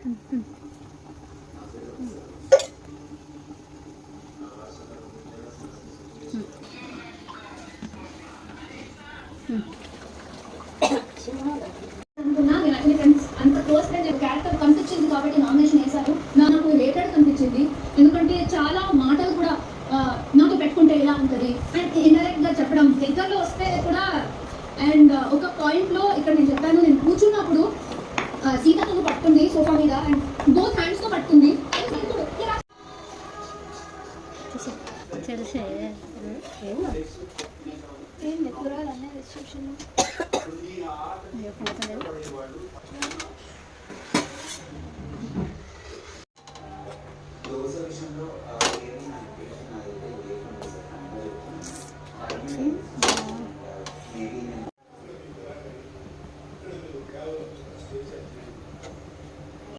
అంత close friend character కనిపించింది కాబట్టి నామినేషన్ వేశారు. నాకు రేటెడ్ కనిపించింది, ఎందుకంటే చాలా మాటలు కూడా నాతో పెట్టుకుంటే ఎలా ఉంటుంది అండ్ ఇండైరెక్ట్ గా చెప్పడం దగ్గరలో వస్తే కూడా. అండ్ ఒక పాయింట్ లో ఇక్కడ నేను చెప్పాను, నేను కూర్చున్నప్పుడు సీత పట్టుకుంది సోఫా మీద అండ్